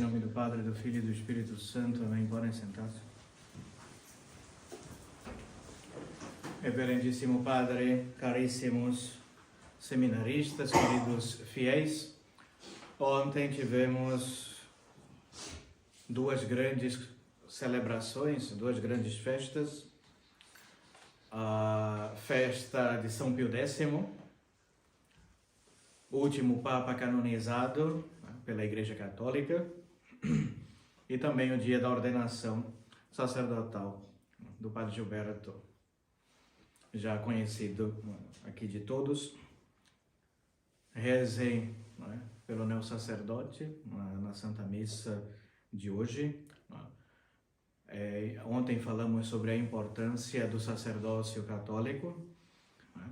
nome do Padre, do Filho e do Espírito Santo. Amém. Podem sentar-se. Reverendíssimo Padre, caríssimos seminaristas, queridos fiéis, ontem tivemos duas grandes celebrações, duas grandes festas. A festa de São Pio X, último Papa canonizado pela Igreja Católica, e também o dia da ordenação sacerdotal do Padre Gilberto, já conhecido aqui de todos. Rezem pelo neo-sacerdote na Santa Missa de hoje. Ontem falamos sobre a importância do sacerdócio católico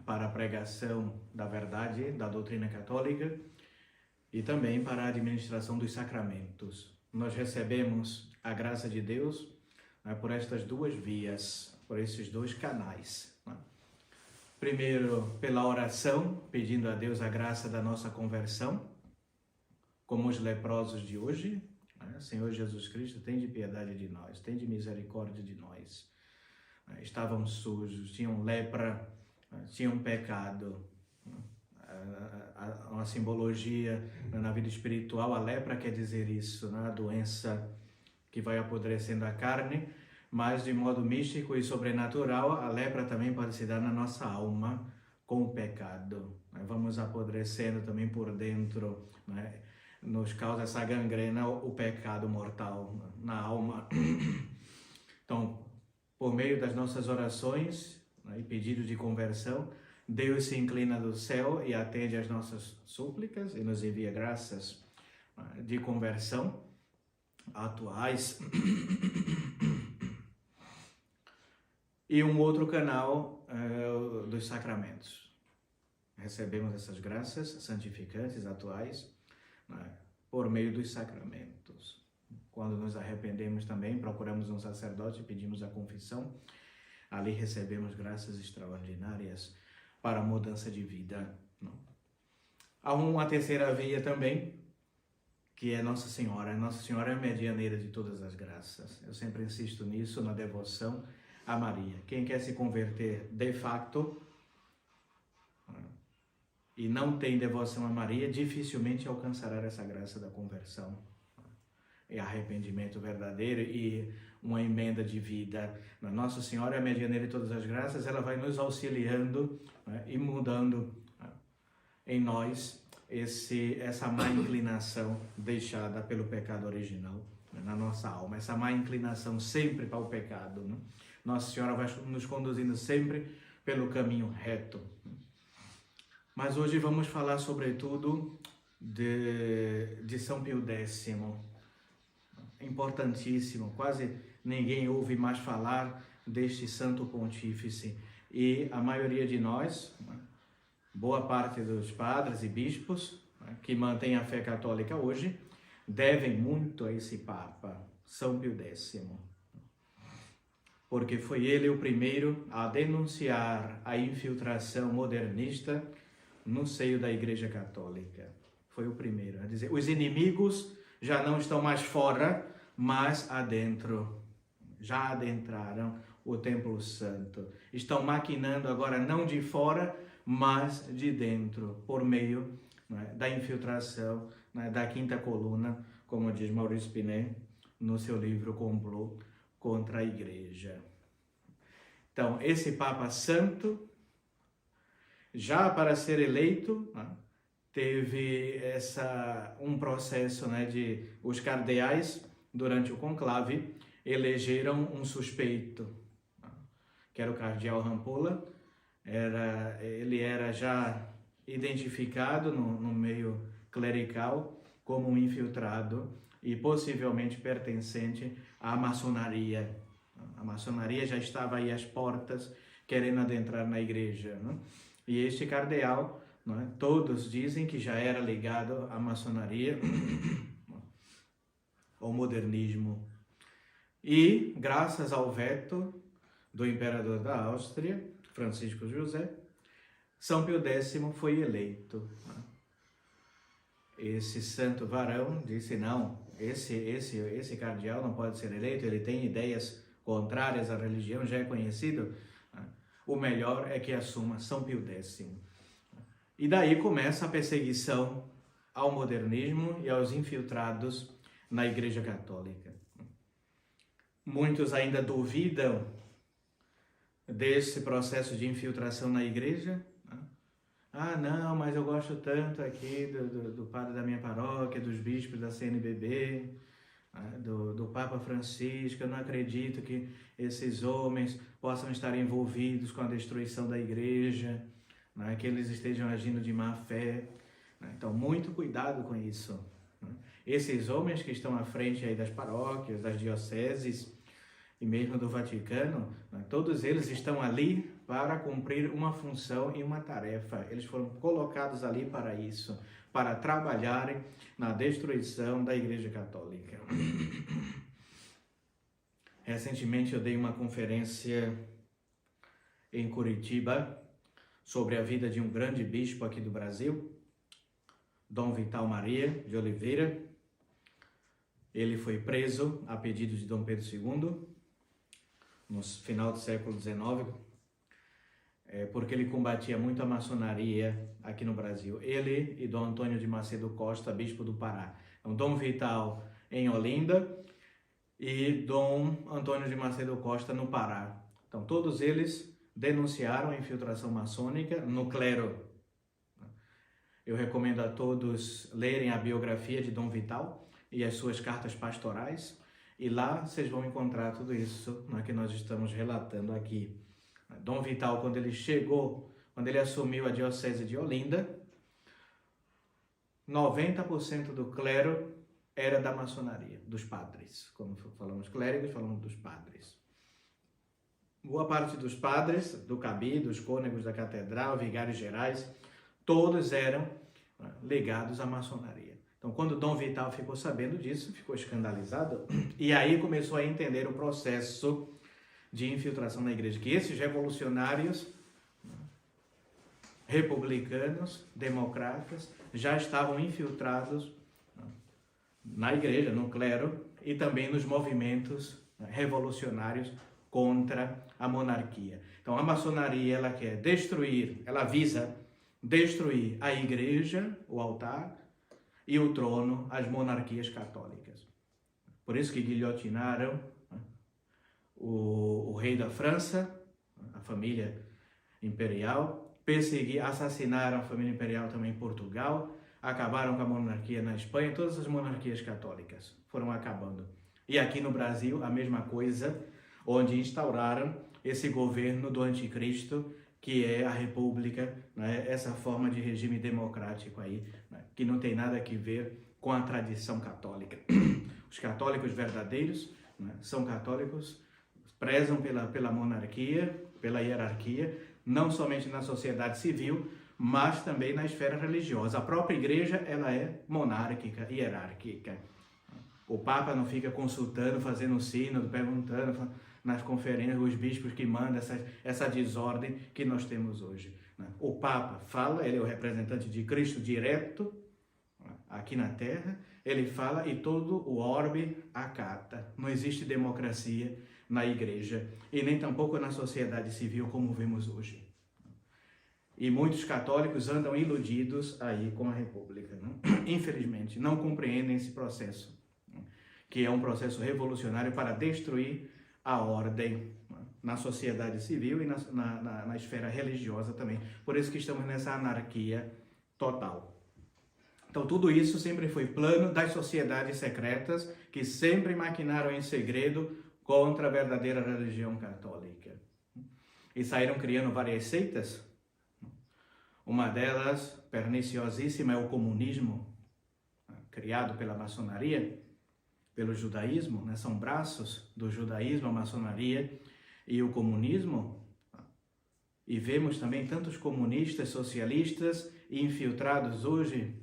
para a pregação da verdade, da doutrina católica e também para a administração dos sacramentos. Nós recebemos a graça de Deus por estas duas vias, por esses dois canais. Primeiro, pela oração, pedindo a Deus a graça da nossa conversão, como os leprosos de hoje. Senhor Jesus Cristo, tende piedade de nós, tende misericórdia de nós. Estavam sujos, tinham lepra, tinham pecado. Uma simbologia na vida espiritual, a lepra quer dizer isso, a doença que vai apodrecendo a carne, mas de modo místico e sobrenatural, a lepra também pode se dar na nossa alma com o pecado. Vamos apodrecendo também por dentro, nos causa essa gangrena, o pecado mortal na alma. Então, por meio das nossas orações e pedidos de conversão, Deus se inclina do céu e atende às nossas súplicas e nos envia graças de conversão atuais. E um outro canal dos sacramentos. Recebemos essas graças santificantes atuais por meio dos sacramentos. Quando nos arrependemos também, procuramos um sacerdote e pedimos a confissão. Ali recebemos graças extraordinárias para a mudança de vida. Há uma terceira via também, que é Nossa Senhora. Nossa Senhora é a medianeira de todas as graças. Eu sempre insisto nisso, na devoção a Maria. Quem quer se converter de facto e não tem devoção a Maria, dificilmente alcançará essa graça da conversão e arrependimento verdadeiro e uma emenda de vida. Nossa Senhora é a medianeira de todas as graças, ela vai nos auxiliando e mudando em nós essa má inclinação deixada pelo pecado original na nossa alma, essa má inclinação sempre para o pecado. Nossa Senhora vai nos conduzindo sempre pelo caminho reto. Mas hoje vamos falar sobretudo de São Pio X, importantíssimo, quase ninguém ouve mais falar deste santo pontífice. E a maioria de nós, boa parte dos padres e bispos que mantêm a fé católica hoje, devem muito a esse Papa, São Pio X. Porque foi ele o primeiro a denunciar a infiltração modernista no seio da Igreja Católica. Foi o primeiro a dizer, os inimigos já não estão mais fora, mas adentro. Já adentraram o Templo Santo. Estão maquinando agora não de fora, mas de dentro, por meio da infiltração da quinta coluna, como diz Maurício Pinet no seu livro Complô contra a Igreja. Então, esse Papa Santo, já para ser eleito, teve um processo de os cardeais, durante o conclave, elegeram um suspeito, que era o cardeal Rampolla. Ele era já identificado no meio clerical como um infiltrado e possivelmente pertencente à maçonaria. A maçonaria já estava aí às portas, querendo adentrar na igreja. E este cardeal, todos dizem que já era ligado à maçonaria, ao modernismo. E, graças ao veto do imperador da Áustria, Francisco José, São Pio X foi eleito. Esse santo varão disse, não, esse cardeal não pode ser eleito, ele tem ideias contrárias à religião, já é conhecido, o melhor é que assuma São Pio X. E daí começa a perseguição ao modernismo e aos infiltrados na Igreja Católica. Muitos ainda duvidam desse processo de infiltração na igreja. Ah, não, mas eu gosto tanto aqui do padre da minha paróquia, dos bispos da CNBB, do Papa Francisco. Eu não acredito que esses homens possam estar envolvidos com a destruição da igreja, que eles estejam agindo de má fé. Então, muito cuidado com isso. Esses homens que estão à frente aí das paróquias, das dioceses e mesmo do Vaticano, todos eles estão ali para cumprir uma função e uma tarefa. Eles foram colocados ali para isso, para trabalharem na destruição da Igreja Católica. Recentemente eu dei uma conferência em Curitiba sobre a vida de um grande bispo aqui do Brasil, Dom Vital Maria de Oliveira. Ele foi preso a pedido de Dom Pedro II, no final do século XIX, porque ele combatia muito a maçonaria aqui no Brasil. Ele e Dom Antônio de Macedo Costa, bispo do Pará. Então, Dom Vital em Olinda e Dom Antônio de Macedo Costa no Pará. Então, todos eles denunciaram a infiltração maçônica no clero. Eu recomendo a todos lerem a biografia de Dom Vital e as suas cartas pastorais, e lá vocês vão encontrar tudo isso que nós estamos relatando aqui. Dom Vital, quando ele assumiu a diocese de Olinda, 90% do clero era da maçonaria, dos padres. Quando falamos clérigos, falamos dos padres. Boa parte dos padres, do cabide, dos cônegos da catedral, vigários gerais, todos eram ligados à maçonaria. Então, quando Dom Vital ficou sabendo disso, ficou escandalizado, e aí começou a entender o processo de infiltração na igreja, que esses revolucionários, republicanos, democratas, já estavam infiltrados na igreja, no clero, e também nos movimentos revolucionários contra a monarquia. Então, a maçonaria, ela quer destruir, ela visa destruir a igreja, o altar, e o trono, as monarquias católicas. Por isso que guilhotinaram o rei da França, a família imperial, assassinaram a família imperial também em Portugal, acabaram com a monarquia na Espanha, todas as monarquias católicas foram acabando. E aqui no Brasil, a mesma coisa, onde instauraram esse governo do anticristo, que é a república, essa forma de regime democrático aí, que não tem nada a ver com a tradição católica. Os católicos verdadeiros são católicos, prezam pela monarquia, pela hierarquia, não somente na sociedade civil, mas também na esfera religiosa. A própria igreja, ela é monárquica, hierárquica. O Papa não fica consultando, fazendo sínodo, perguntando nas conferências, os bispos que mandam essa desordem que nós temos hoje. O Papa fala, ele é o representante de Cristo direto, aqui na Terra, ele fala e todo o orbe acata. Não existe democracia na igreja e nem tampouco na sociedade civil como vemos hoje. E muitos católicos andam iludidos aí com a República. Infelizmente, não compreendem esse processo, que é um processo revolucionário para destruir a ordem na sociedade civil e na esfera religiosa também. Por isso que estamos nessa anarquia total. Então, tudo isso sempre foi plano das sociedades secretas que sempre maquinaram em segredo contra a verdadeira religião católica. E saíram criando várias seitas. Uma delas, perniciosíssima, é o comunismo, criado pela maçonaria, pelo judaísmo, são braços do judaísmo, a maçonaria e o comunismo. E vemos também tantos comunistas, socialistas infiltrados hoje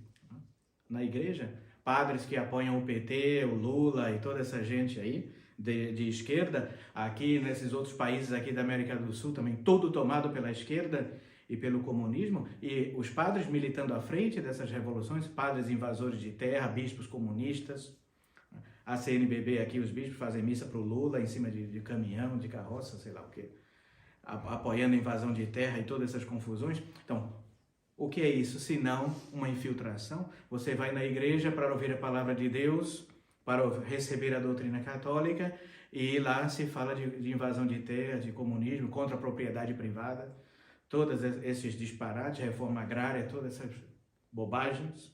na igreja, padres que apoiam o PT, o Lula e toda essa gente aí de esquerda, aqui nesses outros países aqui da América do Sul também, todo tomado pela esquerda e pelo comunismo, e os padres militando à frente dessas revoluções, padres invasores de terra, bispos comunistas. A CNBB aqui, os bispos fazem missa para o Lula em cima de caminhão, de carroça, sei lá o quê, apoiando a invasão de terra e todas essas confusões. Então, o que é isso, se não uma infiltração? Você vai na igreja para ouvir a palavra de Deus, para receber a doutrina católica, e lá se fala de invasão de terra, de comunismo, contra a propriedade privada, todos esses disparates, reforma agrária, todas essas bobagens,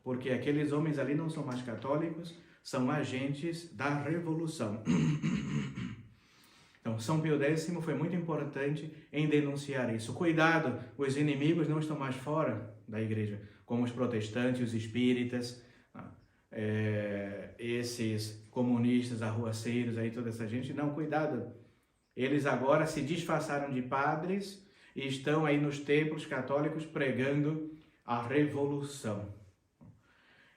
porque aqueles homens ali não são mais católicos, são agentes da revolução. Então, São Pio X foi muito importante em denunciar isso. Cuidado, os inimigos não estão mais fora da igreja, como os protestantes, os espíritas, esses comunistas, arruaceiros, aí toda essa gente. Não, cuidado. Eles agora se disfarçaram de padres e estão aí nos templos católicos pregando a revolução.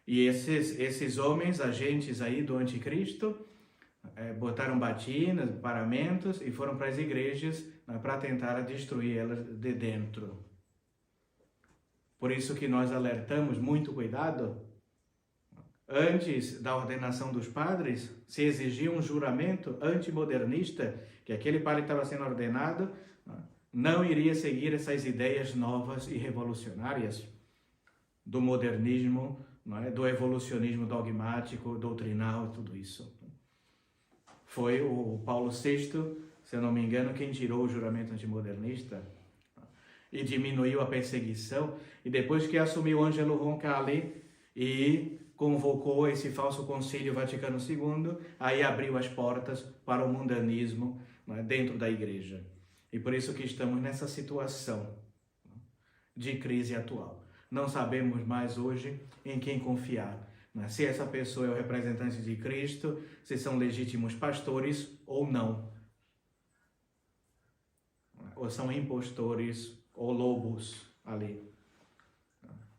E esses homens, agentes aí do anticristo, botaram batinas, paramentos e foram para as igrejas para tentar destruir elas de dentro. Por isso que nós alertamos, muito cuidado. Antes da ordenação dos padres, se exigia um juramento antimodernista, que aquele padre que estava sendo ordenado não iria seguir essas ideias novas e revolucionárias do modernismo, do evolucionismo dogmático, doutrinal, tudo isso. Foi o Paulo VI, se eu não me engano, quem tirou o juramento antimodernista e diminuiu a perseguição. E depois que assumiu Angelo Roncalli e convocou esse falso concílio Vaticano II, aí abriu as portas para o mundanismo dentro da igreja. E por isso que estamos nessa situação de crise atual. Não sabemos mais hoje em quem confiar. Se essa pessoa é o representante de Cristo, se são legítimos pastores ou não. Ou são impostores ou lobos ali.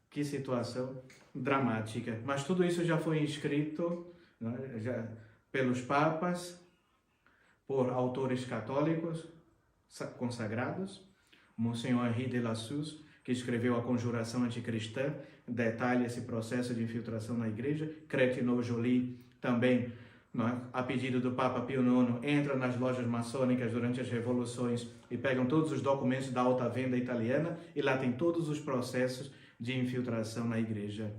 Que situação dramática. Mas tudo isso já foi escrito já, pelos papas, por autores católicos consagrados. Monsenhor Henri de Lassus, que escreveu A Conjuração Anticristã, detalha esse processo de infiltração na igreja. Crétino Joly também, a pedido do Papa Pio IX, entra nas lojas maçônicas durante as revoluções e pegam todos os documentos da alta venda italiana e lá tem todos os processos de infiltração na igreja.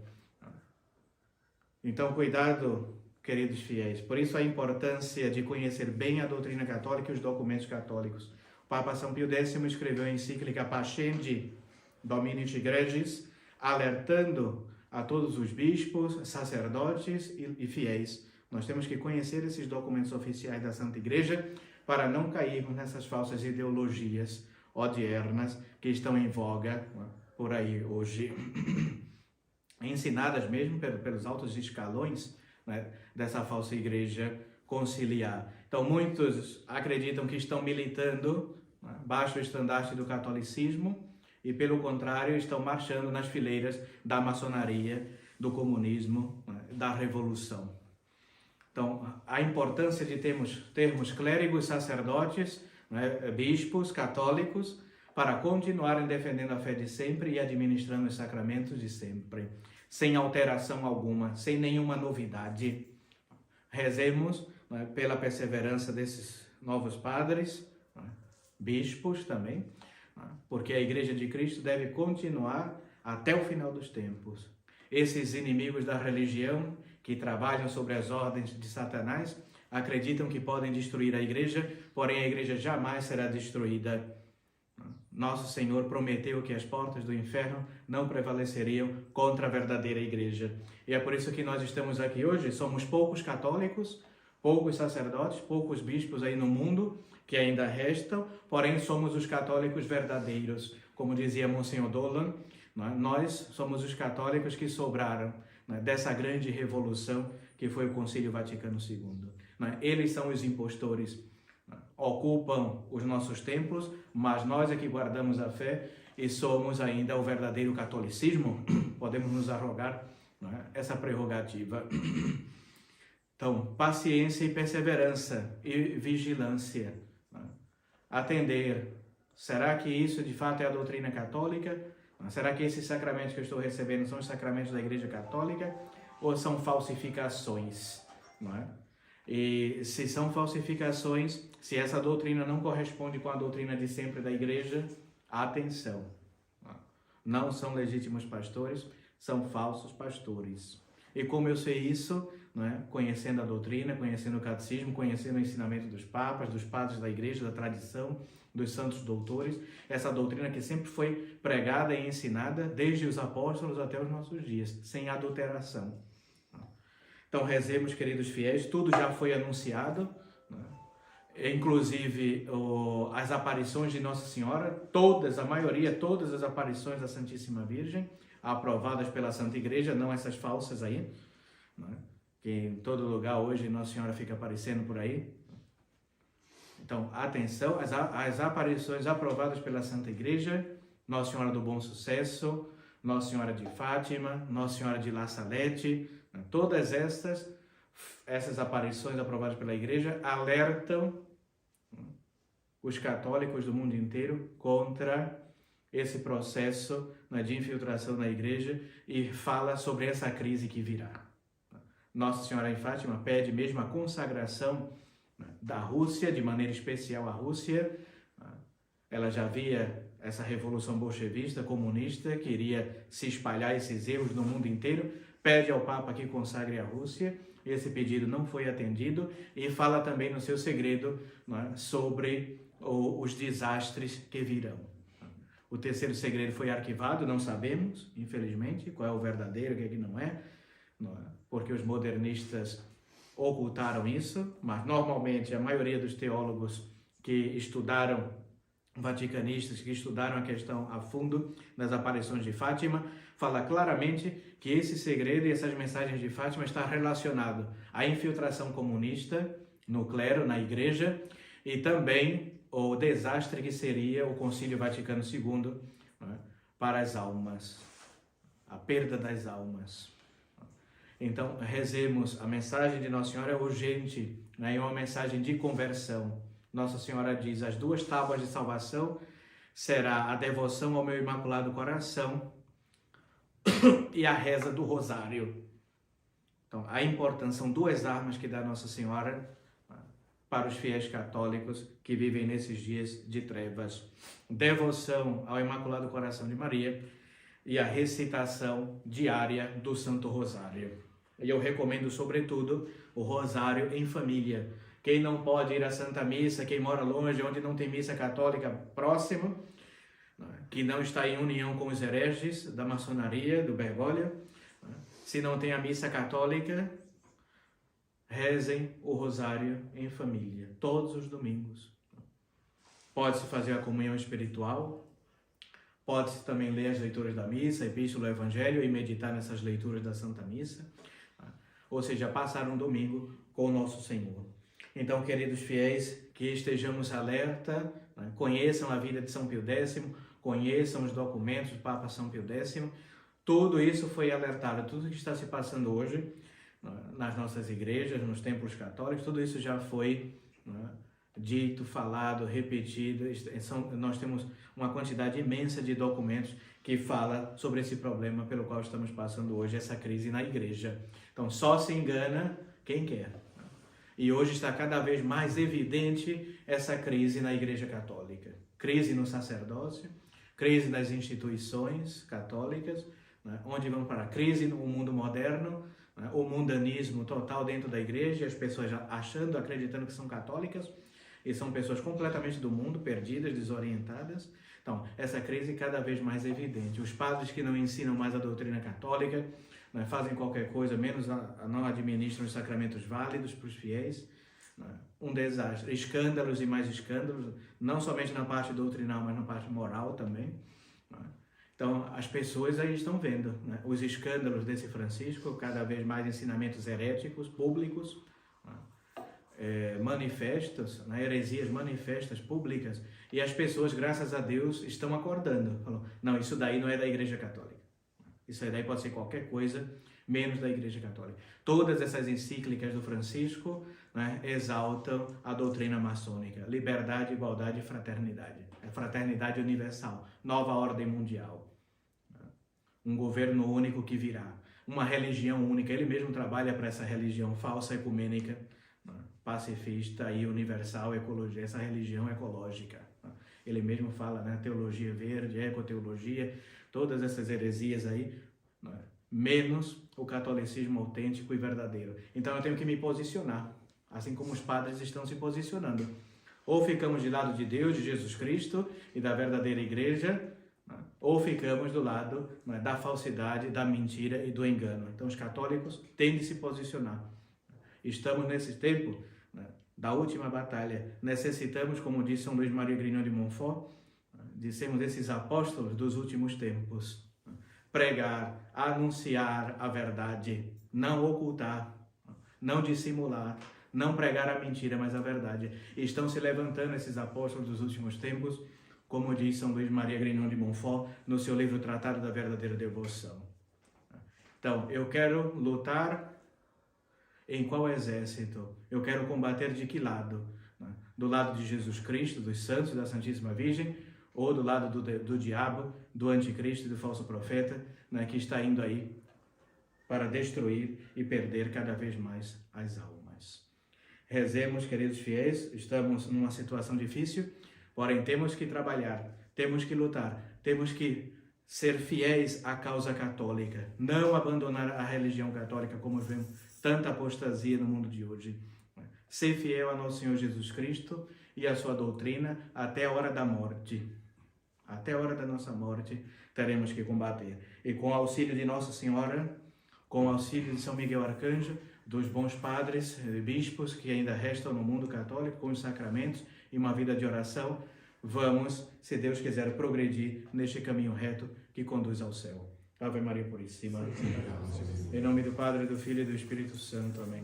Então, cuidado, queridos fiéis. Por isso a importância de conhecer bem a doutrina católica e os documentos católicos. O Papa São Pio X escreveu a encíclica Pascendi Dominici Gregis, alertando a todos os bispos, sacerdotes e fiéis. Nós temos que conhecer esses documentos oficiais da Santa Igreja para não cairmos nessas falsas ideologias odiernas que estão em voga por aí hoje, ensinadas mesmo pelos altos escalões dessa falsa igreja conciliar. Então, muitos acreditam que estão militando baixo o estandarte do catolicismo e, pelo contrário, estão marchando nas fileiras da maçonaria, do comunismo, da revolução. Então, a importância de termos clérigos, sacerdotes, bispos, católicos, para continuarem defendendo a fé de sempre e administrando os sacramentos de sempre, sem alteração alguma, sem nenhuma novidade. Rezemos pela perseverança desses novos padres, bispos também, porque a Igreja de Cristo deve continuar até o final dos tempos. Esses inimigos da religião que trabalham sobre as ordens de Satanás acreditam que podem destruir a Igreja, porém a Igreja jamais será destruída. Nosso Senhor prometeu que as portas do inferno não prevaleceriam contra a verdadeira Igreja. E é por isso que nós estamos aqui hoje. Somos poucos católicos, poucos sacerdotes, poucos bispos aí no mundo que ainda restam, porém somos os católicos verdadeiros. Como dizia Monsenhor Dolan, nós somos os católicos que sobraram dessa grande revolução que foi o Concílio Vaticano II. Eles são os impostores, ocupam os nossos templos, mas nós é que guardamos a fé e somos ainda o verdadeiro catolicismo. Podemos nos arrogar essa prerrogativa. Então, paciência e perseverança e vigilância. Atender. Será que isso de fato é a doutrina católica? Será que esses sacramentos que eu estou recebendo são os sacramentos da Igreja Católica? ou são falsificações, não é? E se são falsificações, se essa doutrina não corresponde com a doutrina de sempre da igreja, atenção, não são legítimos pastores, são falsos pastores. E como eu sei isso, não é? Conhecendo a doutrina, conhecendo o catecismo, conhecendo o ensinamento dos papas, dos padres da igreja, da tradição, dos santos doutores, essa doutrina que sempre foi pregada e ensinada desde os apóstolos até os nossos dias, sem adulteração. Então rezemos, queridos fiéis, tudo já foi anunciado, né? Inclusive as aparições de Nossa Senhora, todas as aparições da Santíssima Virgem, aprovadas pela Santa Igreja, não essas falsas aí, né? Que em todo lugar hoje Nossa Senhora fica aparecendo por aí. Então, atenção, as aparições aprovadas pela Santa Igreja, Nossa Senhora do Bom Sucesso, Nossa Senhora de Fátima, Nossa Senhora de La Salete, todas essas aparições aprovadas pela Igreja alertam os católicos do mundo inteiro contra esse processo de infiltração na Igreja e fala sobre essa crise que virá. Nossa Senhora em Fátima pede mesmo a consagração da Rússia, de maneira especial a Rússia. Ela já via essa revolução bolchevista, comunista, que iria se espalhar esses erros no mundo inteiro, pede ao Papa que consagre a Rússia. Esse pedido não foi atendido e fala também no seu segredo, sobre os desastres que virão. O terceiro segredo foi arquivado, não sabemos, infelizmente, qual é o verdadeiro, o que é que não é, porque os modernistas ocultaram isso, mas normalmente a maioria dos teólogos que estudaram, vaticanistas que estudaram a questão a fundo das aparições de Fátima, fala claramente que esse segredo e essas mensagens de Fátima está relacionado à infiltração comunista no clero, na igreja, e também o desastre que seria o Concílio Vaticano II, para as almas, a perda das almas. Então, rezemos, a mensagem de Nossa Senhora é urgente, é uma mensagem de conversão. Nossa Senhora diz, as duas tábuas de salvação será a devoção ao meu Imaculado Coração e a reza do Rosário. Então, a importância, são duas armas que dá Nossa Senhora para os fiéis católicos que vivem nesses dias de trevas. Devoção ao Imaculado Coração de Maria e a recitação diária do Santo Rosário. E eu recomendo, sobretudo, o Rosário em família. Quem não pode ir à Santa Missa, quem mora longe, onde não tem missa católica próxima, que não está em união com os hereges da maçonaria, do Bergoglio, se não tem a missa católica, rezem o Rosário em família, todos os domingos. Pode-se fazer a comunhão espiritual, pode-se também ler as leituras da missa, a epístola do Evangelho e meditar nessas leituras da Santa Missa, ou seja, passar um domingo com o nosso Senhor. Então, queridos fiéis, que estejamos alerta, conheçam a vida de São Pio X, conheçam os documentos do Papa São Pio X, tudo isso foi alertado, tudo que está se passando hoje nas nossas igrejas, nos templos católicos, tudo isso já foi dito, falado, repetido. Nós temos uma quantidade imensa de documentos que fala sobre esse problema pelo qual estamos passando hoje, essa crise na igreja. Então, só se engana quem quer. E hoje está cada vez mais evidente essa crise na Igreja Católica. Crise no sacerdócio, crise nas instituições católicas, onde vamos para a crise no mundo moderno, o mundanismo total dentro da igreja, as pessoas achando, acreditando que são católicas, e são pessoas completamente do mundo, perdidas, desorientadas. Então, essa crise cada vez mais evidente. Os padres que não ensinam mais a doutrina católica, fazem qualquer coisa, menos não administram os sacramentos válidos para os fiéis. Um desastre. Escândalos e mais escândalos, não somente na parte doutrinal, mas na parte moral também. Então, as pessoas aí estão vendo os escândalos desse Francisco, cada vez mais ensinamentos heréticos, públicos, manifestos, heresias manifestas, públicas, e as pessoas, graças a Deus, estão acordando. Falam, não, isso daí não é da Igreja Católica. Isso daí pode ser qualquer coisa, menos da Igreja Católica. Todas essas encíclicas do Francisco exaltam a doutrina maçônica, liberdade, igualdade e fraternidade. É fraternidade universal, nova ordem mundial. Um governo único que virá. uma religião única. Ele mesmo trabalha para essa religião falsa, ecumênica, pacifista e universal, ecologia, essa religião ecológica. Ele mesmo fala, né, teologia verde, ecoteologia, todas essas heresias aí, menos o catolicismo autêntico e verdadeiro. Então eu tenho que me posicionar, assim como os padres estão se posicionando. Ou ficamos de lado de Deus, de Jesus Cristo e da verdadeira igreja, ou ficamos do lado da falsidade, da mentira e do engano. Então os católicos têm de se posicionar. Estamos nesse tempo da última batalha. Necessitamos, como disse São Luís Maria Grignion de Montfort, de sermos esses apóstolos dos últimos tempos. Pregar, anunciar a verdade, não ocultar, não dissimular, não pregar a mentira, mas a verdade. Estão se levantando esses apóstolos dos últimos tempos, como diz São Luís Maria Grignion de Montfort no seu livro Tratado da Verdadeira Devoção. Então, eu quero lutar em qual exército? Eu quero combater de que lado? Do lado de Jesus Cristo, dos santos, da Santíssima Virgem, ou do lado do diabo, do anticristo e do falso profeta, que está indo aí para destruir e perder cada vez mais as almas. Rezemos, queridos fiéis, estamos numa situação difícil, porém temos que trabalhar, temos que lutar, temos que ser fiéis à causa católica, não abandonar a religião católica como vemos tanta apostasia no mundo de hoje. Ser fiel a nosso Senhor Jesus Cristo e a sua doutrina até a hora da morte. Até a hora da nossa morte teremos que combater. E com o auxílio de Nossa Senhora, com o auxílio de São Miguel Arcanjo, dos bons padres e bispos que ainda restam no mundo católico, com os sacramentos e uma vida de oração, vamos, se Deus quiser, progredir neste caminho reto que conduz ao céu. Ave Maria Puríssima. Em nome do Padre, do Filho e do Espírito Santo. Amém.